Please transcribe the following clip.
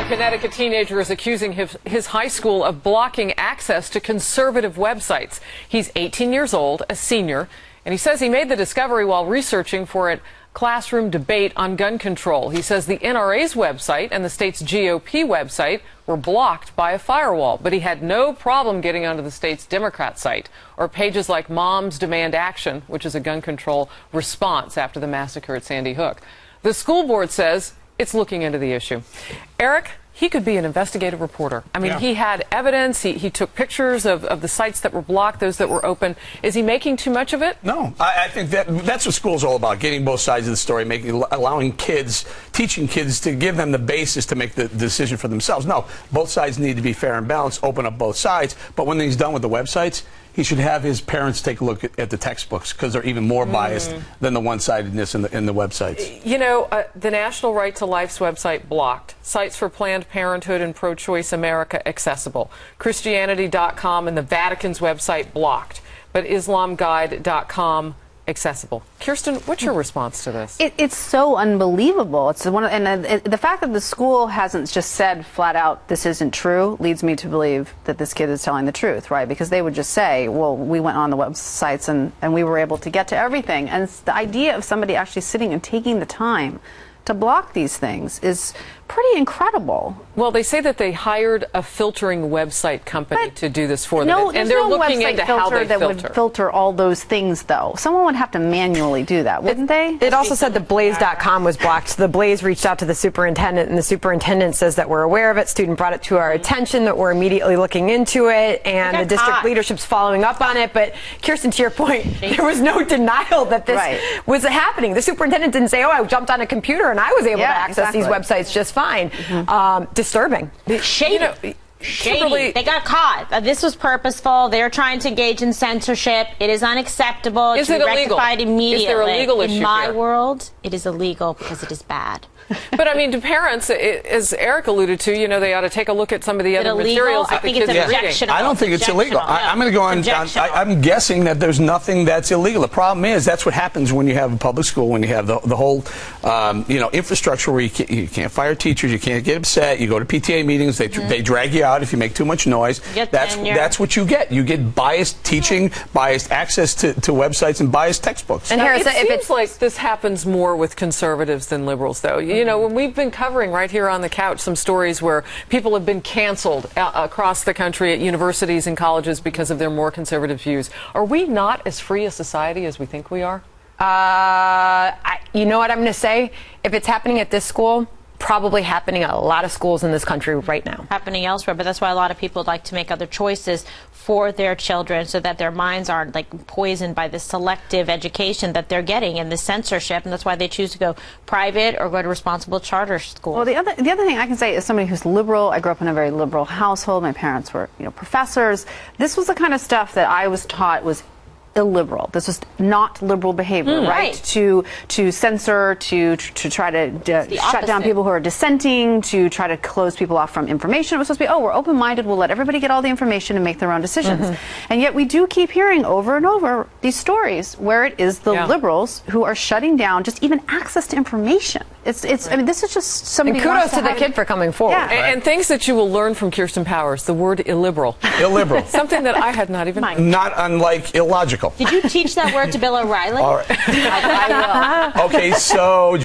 Connecticut teenager is accusing his high school of blocking access to conservative websites. He's 18 years old, a senior, and he says he made the discovery while researching for a classroom debate on gun control. He says the NRA's website and the state's GOP website were blocked by a firewall, but he had no problem getting onto the state's Democrat site or pages like Moms Demand Action, which is a gun control response after the massacre at Sandy Hook. The school board says it's looking into the issue. Eric, he could be an investigative reporter. I mean, he had evidence. He took pictures of the sites that were blocked, those that were open. Is he making too much of it? No. I think that's what school's all about, getting both sides of the story, allowing kids, teaching kids to give them the basis to make the decision for themselves. No, both sides need to be fair and balanced, open up both sides. But when he's done with the websites, he should have his parents take a look at the textbooks because they're even more biased than the one-sidedness in the websites. You know, the National Right to Life's website blocked. Sites for Planned Parenthood and Pro-Choice America accessible. Christianity.com and the Vatican's website blocked. But IslamGuide.com accessible. Kirsten, what's your response to this? It's so unbelievable. It's the fact that the school hasn't just said flat out this isn't true leads me to believe that this kid is telling the truth, right? Because they would just say, well, we went on the websites and we were able to get to everything. And the idea of somebody actually sitting and taking the time to block these things is pretty incredible. Well, they say that they hired a filtering website company to do this for them. And they're looking into how they filter. Would filter all those things, though. Someone would have to manually do that, wouldn't they? It also said the Blaze.com was blocked. The Blaze reached out to the superintendent, and the superintendent says that we're aware of it. Student brought it to our attention, that we're immediately looking into it, and the district leadership's following up on it. But Kirsten, to your point, there was no denial that this was happening. The superintendent didn't say, oh, I jumped on a computer and I was able to access these websites just fine. Disturbing. Shady. You know, Shady. They got caught. This was purposeful. They're trying to engage in censorship. It is unacceptable. Is it illegal? Rectified immediately. Is there a legal issue in my here? world, it is illegal because it is bad. But I mean, to parents, as Eric alluded to, you know, they ought to take a look at some of the other materials that the kids are reading. I don't think it's illegal. I'm going to go on. I'm guessing that there's nothing that's illegal. The problem is that's what happens when you have a public school, when you have the whole, infrastructure where you can't fire teachers, you can't get upset. You go to PTA meetings, they drag you out if you make too much noise. That's what you get. You get biased teaching, biased access to websites, and biased textbooks. And it seems like this happens more with conservatives than liberals, though. You know, when we've been covering right here on the couch some stories where people have been canceled across the country at universities and colleges because of their more conservative views. Are we not as free a society as we think we are? You know what I'm going to say? If it's happening at this school, probably happening at a lot of schools in this country right now. Happening elsewhere, but that's why a lot of people like to make other choices for their children so that their minds aren't like poisoned by the selective education that they're getting and the censorship, and that's why they choose to go private or go to responsible charter schools. Well, the other thing I can say is somebody who's liberal. I grew up in a very liberal household. My parents were, professors. This was the kind of stuff that I was taught was illiberal. This was not liberal behavior, right? To censor, to try to shut down people who are dissenting, to try to close people off from information. It was supposed to be, oh, we're open-minded, we'll let everybody get all the information and make their own decisions. And yet we do keep hearing over and over these stories where it is the liberals who are shutting down just even access to information. I mean, this is just somebody. And kudos to the kid for coming forward. Yeah. And things that you will learn from Kirsten Powers, the word illiberal. Illiberal. Something that I had not even heard. Not unlike illogical. Did you teach that word to Bill O'Reilly? All right. I will. Okay, so